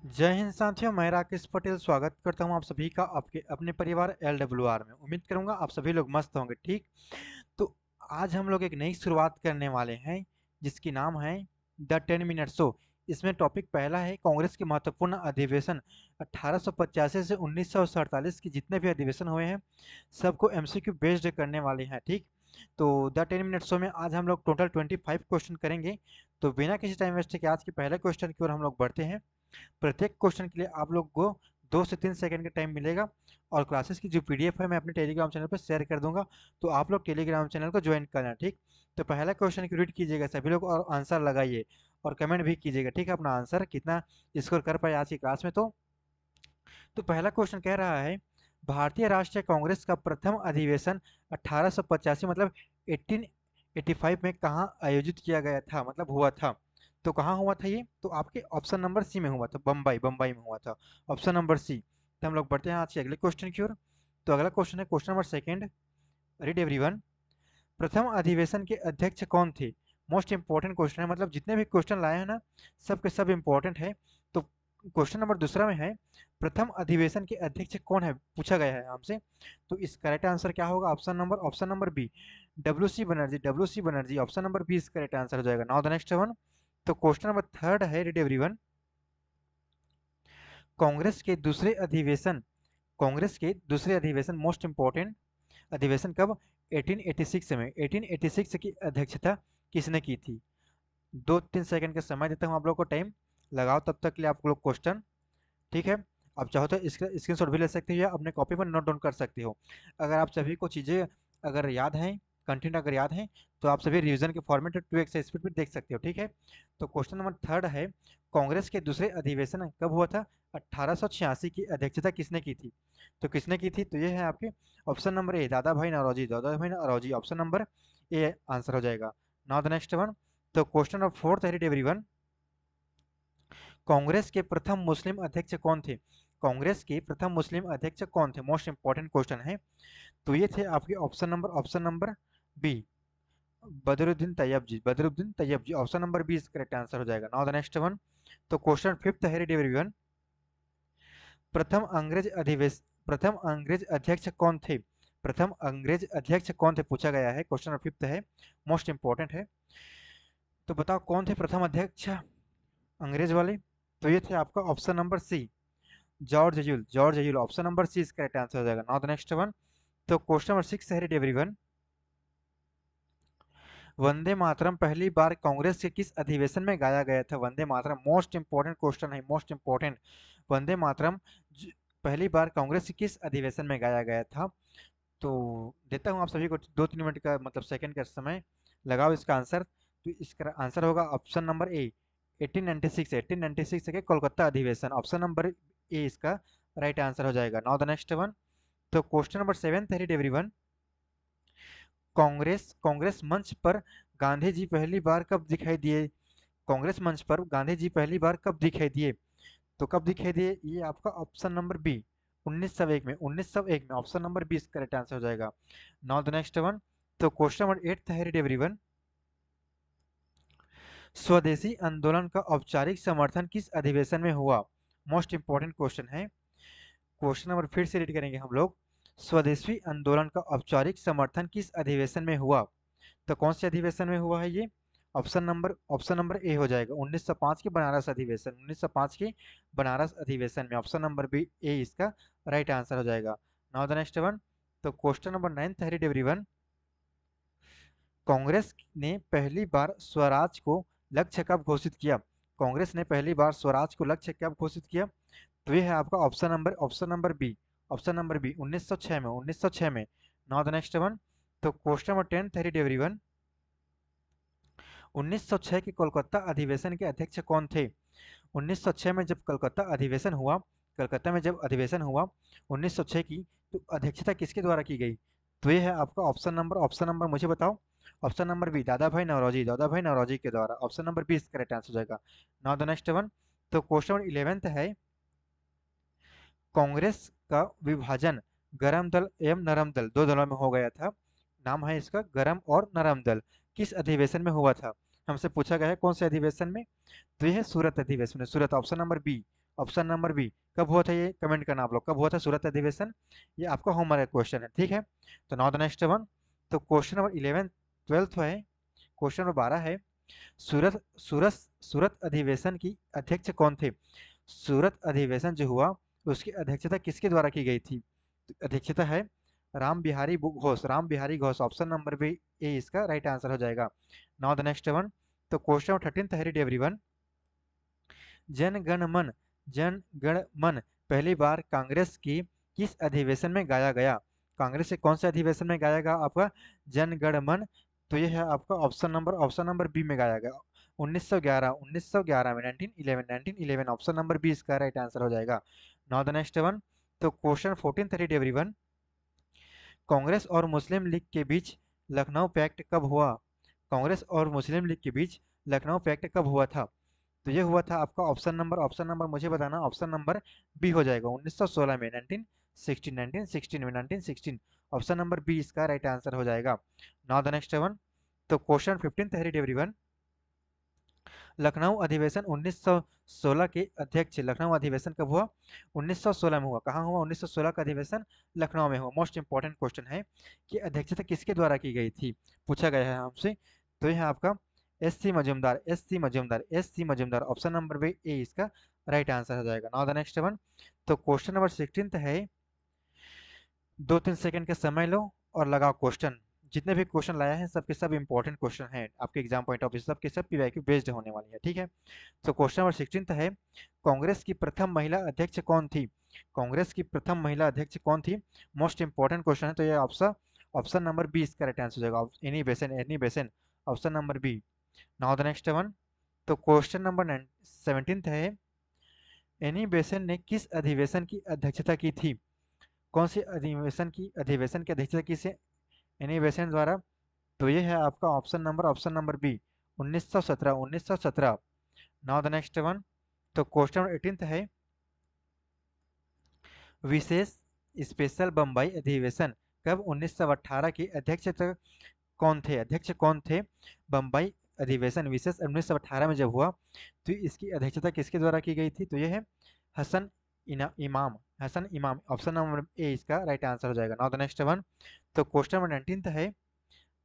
जय हिंद साथियों, मैं राकेश पटेल स्वागत करता हूं आप सभी का आपके अपने परिवार LWR में। उम्मीद करूंगा आप सभी लोग मस्त होंगे। ठीक, तो आज हम लोग एक नई शुरुआत करने वाले हैं जिसकी नाम है द 10 मिनट शो। इसमें टॉपिक पहला है कांग्रेस के महत्वपूर्ण अधिवेशन 1885 से 1947 के जितने भी अधिवेशन हुए हैं सबको MCQ बेस्ड करने वाले हैं। ठीक, तो द 10 मिनट शो में आज हम लोग टोटल 25 क्वेश्चन करेंगे। तो बिना किसी टाइम वेस्ट के आज के पहले क्वेश्चन की ओर हम लोग बढ़ते हैं। प्रत्येक क्वेश्चन के लिए आप लोग को 2 से 3 सेकंड का टाइम मिलेगा और क्लासेस की जो PDF है मैं अपने टेलीग्राम चैनल पर शेयर कर दूंगा, तो आप लोग टेलीग्राम चैनल को ज्वाइन करना। ठीक, तो पहला क्वेश्चन की रीड कीजिएगा सभी लोग और आंसर लगाइए और कमेंट भी कीजिएगा। ठीक है, अपना आंसर कितना स्कोर कर पाए आज की क्लास में। तो पहला क्वेश्चन कह रहा है भारतीय राष्ट्रीय कांग्रेस का प्रथम अधिवेशन 1885 मतलब 1885 में कहाँ आयोजित किया गया था, मतलब हुआ था। तो कहाँ हुआ था ये, तो आपके ऑप्शन नंबर सी में हुआ था, बम्बई बम्बई में हुआ था, ऑप्शन नंबर सी। तो हम लोग बढ़ते हैं आज के अगले क्वेश्चन की ओर। तो अगला क्वेश्चन है question number second. Read everyone, प्रथम अधिवेशन के अध्यक्ष कौन थे। मोस्ट इंपॉर्टेंट क्वेश्चन है, मतलब जितने भी क्वेश्चन लाए हैं ना सब के सब इंपॉर्टेंट है। तो क्वेश्चन नंबर दूसरा में है प्रथम अधिवेशन के अध्यक्ष कौन है, पूछा गया है हमसे। तो इस करेक्ट आंसर क्या होगा, option number B, W C Banerjee option number B is correct answer हो जाएगा। Now the next one. तो क्वेश्चन नंबर थर्ड है, रीड एवरीवन, कांग्रेस के दूसरे अधिवेशन कांग्रेस के दूसरे अधिवेशन मोस्ट इंपॉर्टेंट अधिवेशन कब, 1886 में, 1886 की अध्यक्षता किसने की थी। 2-3 सेकंड का समय देता हूँ आप लोग को टाइम, लगाओ तब तक के लिए आप लोग क्वेश्चन। ठीक है, आप चाहो तो इसका स्क्रीनशॉट भी ले सकते हो या अपने कॉपी पर नोट डाउन कर सकते हो। अगर आप सभी को चीज़ें अगर याद हैं, कंटेंट अगर याद है, तो आप सभी रिवीजन के फॉर्मेट 2x स्पीड पर देख सकते हो। ठीक है, तो क्वेश्चन नंबर थर्ड है कांग्रेस के दूसरे अधिवेशन कब हुआ था, 1886 की अध्यक्षता किसने की थी। तो किसने की थी, तो ये है आपके option number A, Dadabhai Naoroji option number A answer हो जाएगा। Now the next one. तो क्वेश्चन नंबर फोर्थ है एवरीवन, कांग्रेस के प्रथम मुस्लिम अध्यक्ष कौन थे। कांग्रेस के प्रथम मुस्लिम अध्यक्ष कौन थे, मोस्ट इंपॉर्टेंट क्वेश्चन है। तो ये थे आपके option number B, Badruddin Tyabji option number B is correct answer हो जाएगा। Now the next one. तो क्वेश्चन फिफ्थ है एवरीवन, प्रथम अंग्रेज अध्यक्ष कौन थे। प्रथम अंग्रेज अध्यक्ष कौन थे पूछा गया है, क्वेश्चन नंबर फिफ्थ है, मोस्ट इंपॉर्टेंट है। तो बताओ कौन थे प्रथम अध्यक्ष अंग्रेज वाले। तो ये थे आपका option number C, George Yule option number C इसका राइट आंसर हो जाएगा। Now the next one. तो क्वेश्चन नंबर सिक्स है एवरीवन, वंदे मातरम पहली बार कांग्रेस के किस अधिवेशन में गाया गया था। Vande Mataram most important question है, मोस्ट इंपॉर्टेंट। वंदे मातरम पहली बार कांग्रेस के किस अधिवेशन में गाया गया था। तो देता हूँ आप सभी को 2-3 मिनट का मतलब सेकंड का समय, लगाओ इसका आंसर। तो इसका आंसर होगा ऑप्शन नंबर ए, 1896, 1896 के कोलकाता अधिवेशन, ऑप्शन नंबर ए इसका राइट आंसर हो जाएगा। Now the next one. तो क्वेश्चन नंबर सेवन है एवरीवन, कांग्रेस कांग्रेस मंच पर गांधी जी पहली बार कब दिखाई दिए। कांग्रेस मंच पर गांधी जी पहली बार कब दिखाई दिए। तो कब दिखाई दिए, ये आपका ऑप्शन नंबर बी, 1901 में, 1901 में ऑप्शन नंबर बी इसका करेक्ट आंसर हो जाएगा। Now the next one. तो क्वेश्चन नंबर एट है एवरीवन, स्वदेशी आंदोलन का औपचारिक समर्थन किस अधिवेशन में हुआ। मोस्ट इंपॉर्टेंट क्वेश्चन है। क्वेश्चन नंबर फिर से रीड करेंगे हम लोग, स्वदेशी आंदोलन का औपचारिक समर्थन किस अधिवेशन में हुआ। तो कौन से अधिवेशन में हुआ है ये, ऑप्शन नंबर ए हो जाएगा, 1905 के बनारस अधिवेशन, 1905 के बनारस अधिवेशन में ऑप्शन नंबर बी ए इसका राइट आंसर हो जाएगा। Now the next one. तो क्वेश्चन नंबर नाइन्थ है एवरीवन, कांग्रेस ने पहली बार स्वराज को लक्ष्य कब घोषित किया। कांग्रेस ने पहली बार स्वराज को लक्ष्य कब घोषित किया। तो ये है आपका ऑप्शन नंबर बी 1906 में, 1906 में। Now the next one. तो क्वेश्चन नंबर टेंथ है एवरीवन, 1906 के कोलकाता अधिवेशन के अध्यक्ष कौन थे। 1906 में जब कलकत्ता में जब अधिवेशन हुआ 1906 की, तो अध्यक्षता किसके द्वारा की गई। तो ये है आपका ऑप्शन नंबर मुझे बताओ, ऑप्शन नंबर बी, दादा भाई नौरोजी के द्वारा, ऑप्शन नंबर बी इसका करेक्ट आंसर हो जाएगा। Now the next one. तो क्वेश्चन नंबर 11th है, कांग्रेस का विभाजन गरम दल एवं नरम दल दो दलों में हो गया था। नाम है इसका गरम और नरम दल, किस अधिवेशन में हुआ था। हमसे पूछा गया है कौन से अधिवेशन में। तो यह है सूरत अधिवेशन में, Surat option number B, option number B. कब हुआ था ये कमेंट करना आप लोग, कब हुआ था सूरत अधिवेशन, ये आपका होमवर्क क्वेश्चन है, ठीक है। तो नाउ द नेक्स्ट वन, तो क्वेश्चन नंबर 11 12 है, क्वेश्चन नंबर 12 है, सूरत सूरत सूरत अधिवेशन की अध्यक्ष कौन थे? सूरत अधिवेशन जो हुआ उसकी अध्यक्षता किसके द्वारा की गई थी? तो अध्यक्षता है Ram Bihari Ghosh, Ram Bihari Ghosh, option number B A इसका राइट आंसर हो जाएगा। नाउ द नेक्स्ट वन, तो क्वेश्चन नंबर 13 है, रीड एवरीवन। जन गण मन, जन गण मन पहली बार कांग्रेस की किस अधिवेशन में गाया गया? कांग्रेस के कौन से अधिवेशन में गाया गया आपका जन गण मन? तो ये है आपका ऑप्शन नंबर बी में गाया गया 1911 में, 1911 ऑप्शन नंबर बी इसका राइट आंसर हो जाएगा। नाउ द नेक्स्ट वन, तो क्वेश्चन 14 रीड एवरीवन। कांग्रेस और मुस्लिम लीग के बीच लखनऊ पैक्ट कब हुआ? कांग्रेस और मुस्लिम लीग के बीच लखनऊ पैक्ट कब हुआ था? तो ये हुआ था आपका ऑप्शन नंबर मुझे बताना, ऑप्शन नंबर बी हो जाएगा 1916 में, 1916 में, 1916 ऑप्शन नंबर बी इसका राइट आंसर हो जाएगा। नाउ द नेक्स्ट वन, तो क्वेश्चन 15 तहरीर एवरीवन। लखनऊ अधिवेशन 1916 के अध्यक्ष, लखनऊ अधिवेशन कब हुआ? 1916 में हुआ। कहाँ हुआ 1916 का अधिवेशन? लखनऊ में हुआ। मोस्ट इंपॉर्टेंट क्वेश्चन है कि अध्यक्षता किसके द्वारा की गई थी, पूछा गया है हमसे। तो यह आपका S C Majumdar, S C Majumdar, S C Majumdar, option number B A इसका राइट आंसर हो जाएगा। नाउ द नेक्स्ट वन, तो क्वेश्चन नंबर 16 है, 2-3 सेकंड का समय लो और लगाओ क्वेश्चन। जितने भी क्वेश्चन लाया है सबके सब इंपॉर्टेंट क्वेश्चन हैं आपके एग्जाम पॉइंट ऑफ व्यू, सबके सब पीवाईक्यू बेस्ड होने वाली है, ठीक है। तो क्वेश्चन नंबर 16 है, कांग्रेस की प्रथम महिला अध्यक्ष कौन थी? कांग्रेस की प्रथम महिला अध्यक्ष कौन थी? मोस्ट इंपॉर्टेंट क्वेश्चन है, तो ये ऑप्शन ऑप्शन नंबर बी इसका राइट आंसर हो जाएगा, Annie Besant, Annie Besant, option number B. Now the next one, तो क्वेश्चन नंबर 17 है, एनी बेसेन ने किस अधिवेशन की अध्यक्षता की थी? कौन सी अधिवेशन की अध्यक्षता की से एनी बेसेन द्वारा? तो ये है आपका option number B 1917, 1917। Now the next one, तो क्वेश्चन नंबर 18 है, विशेष स्पेशल बम्बई अधिवेशन कब 1918 के अध्यक्ष कौन थे? बम्बई अधिवेशन विशेष 1918 में जब हुआ तो इसकी अध्यक्षता किसके द्वारा की गई थी? तो यह है हसन इमाम, हसन इमाम, ऑप्शन नंबर ए इसका राइट आंसर हो जाएगा। नाउ द नेक्स्ट वन, तो क्वेश्चन नंबर 19 है,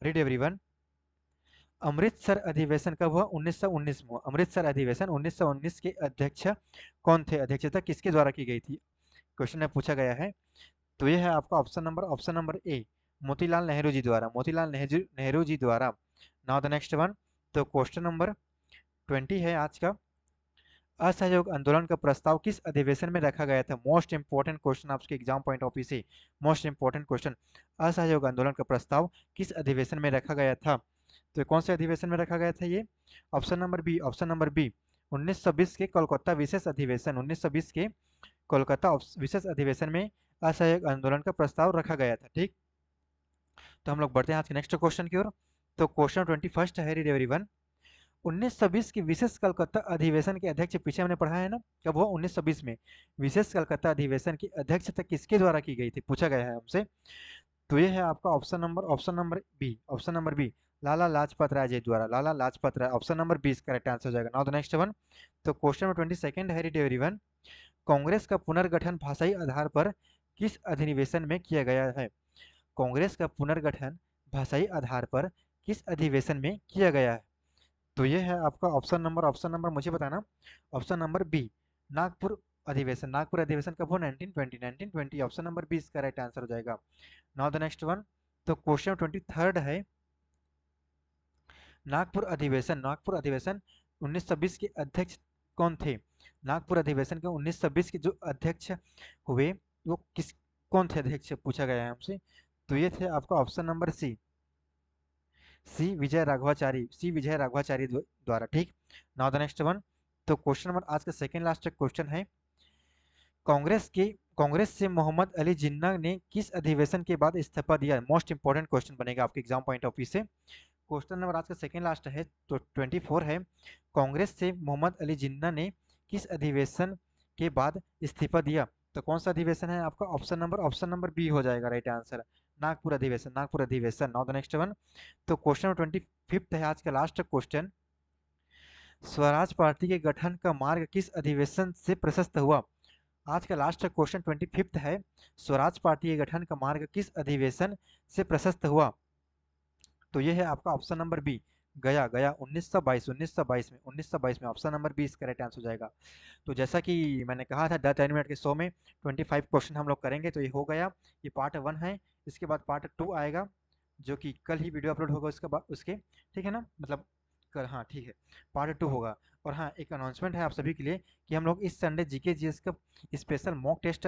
रीड एवरीवन। अमृतसर अधिवेशन कब हुआ? 1919 में हुआ। अमृतसर अधिवेशन 1919 के अध्यक्ष कौन थे? अध्यक्षता किसके द्वारा की गई थी? क्वेश्चन में पूछा गया है। तो यह है आपका option number A, Motilal Nehru ji द्वारा, मोतीलाल नेहरू जी द्वारा। नाउ द नेक्स्ट वन, तो क्वेश्चन नंबर 20 है आज का, असहयोग आंदोलन का प्रस्ताव किस अधिवेशन में रखा गया था? मोस्ट इंपॉर्टेंट क्वेश्चन आपके एग्जाम पॉइंट ऑफ व्यू से, मोस्ट इंपॉर्टेंट क्वेश्चन, असहयोग आंदोलन का प्रस्ताव किस अधिवेशन में रखा गया था? तो कौन से अधिवेशन में रखा गया था ये? ऑप्शन नंबर बी 1920 के कोलकाता विशेष अधिवेशन, 1920 के कोलकाता विशेष अधिवेशन में असहयोग आंदोलन का प्रस्ताव रखा गया था, ठीक। तो हम लोग बढ़ते हैं आज के नेक्स्ट क्वेश्चन की ओर। तो क्वेश्चन 21 है, रीड एवरीवन। 1920 के विशेष कलकत्ता अधिवेशन के अध्यक्ष, पीछे हमने पढ़ा है ना, कब हुआ? 1920 में। विशेष कलकत्ता अधिवेशन की अध्यक्षता किसके द्वारा की गई थी, पूछा गया है हमसे। तो ये है आपका option number B Lala Lajpat Rai ji द्वारा, Lala Lajpat Rai, option number B इसका करेक्ट आंसर हो जाएगा। नाउ द नेक्स्ट वन, तो क्वेश्चन नंबर 22 है, रीड एवरीवन। कांग्रेस का पुनर्गठन भाषाई आधार पर किस अधिवेशन में किया गया है? कांग्रेस का पुनर्गठन भाषाई आधार पर किस अधिवेशन में किया गया है? तो ये है आपका ऑप्शन नंबर मुझे बताना, ऑप्शन नंबर बी नागपुर अधिवेशन, नागपुर अधिवेशन कब हो? 1920 ऑप्शन नंबर बी इसका राइट आंसर हो जाएगा। नाउ द नेक्स्ट वन, तो क्वेश्चन 23 है, नागपुर अधिवेशन 1920 के अध्यक्ष कौन थे? नागपुर अधिवेशन के 1920 के जो अध्यक्ष हुए वो कौन थे अध्यक्ष, पूछा गया है हमसे। तो ये थे आपका ऑप्शन नंबर सी, सी विजय राघवाचारी द्वारा, ठीक। नाउ द नेक्स्ट वन, तो क्वेश्चन नंबर आज का सेकंड लास्ट क्वेश्चन है, कांग्रेस से मोहम्मद अली जिन्ना ने किस अधिवेशन के बाद इस्तीफा दिया? मोस्ट इंपॉर्टेंट क्वेश्चन बनेगा आपके एग्जाम पॉइंट ऑफ व्यू से। क्वेश्चन नंबर आज का सेकंड लास्ट है, तो 24 है, कांग्रेस से मोहम्मद अली जिन्ना ने किस अधिवेशन के बाद इस्तीफा दिया? तो कौन सा अधिवेशन है आपका? ऑप्शन नंबर बी हो जाएगा राइट आंसर, नागपुर अधिवेशन, नागपुर अधिवेशन। नाउ द नेक्स्ट वन, तो क्वेश्चन 25 है आज का लास्ट क्वेश्चन, स्वराज पार्टी के गठन का मार्ग किस अधिवेशन से प्रशस्त हुआ? आज का लास्ट क्वेश्चन 25th है। स्वराज पार्टी के गठन का मार्ग किस अधिवेशन से प्रशस्त हुआ? तो ये है आपका ऑप्शन नंबर बी, गया गया 1922। 1922 में ऑप्शन नंबर बी इसका राइट आंसर हो जाएगा। तो जैसा कि मैंने कहा था 10 मिनट के शो में 25 क्वेश्चन हम लोग करेंगे, तो ये हो गया, ये पार्ट 1 है। इसके बाद पार्ट 2 आएगा, जो कि कल ही वीडियो अपलोड होगा उसके बाद उसके, ठीक है ना, मतलब कल, हाँ ठीक है, पार्ट 2 होगा। और हाँ, एक अनाउंसमेंट है आप सभी के लिए कि हम लोग इस संडे जीके जीएस का स्पेशल मॉक टेस्ट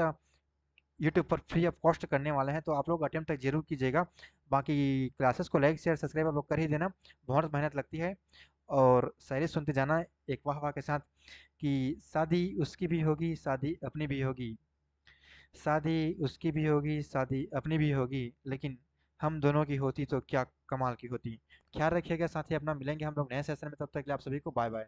यूट्यूब पर फ्री ऑफ कॉस्ट करने वाले हैं, तो आप लोग अटेम्प्ट तक जरूर कीजिएगा। बाकी क्लासेस को लाइक शेयर सब्सक्राइब आप लोग कर ही देना, बहुत मेहनत लगती है। और शायरी सुनते जाना एक वाह वाह के साथ कि शादी उसकी भी होगी, शादी अपनी भी होगी, शादी उसकी भी होगी, शादी अपनी भी होगी, लेकिन हम दोनों की होती तो क्या कमाल की होती। ख्याल रखिएगा साथी अपना, मिलेंगे हम लोग नए सेशन में, तब तक के लिए आप सभी को बाय बाय।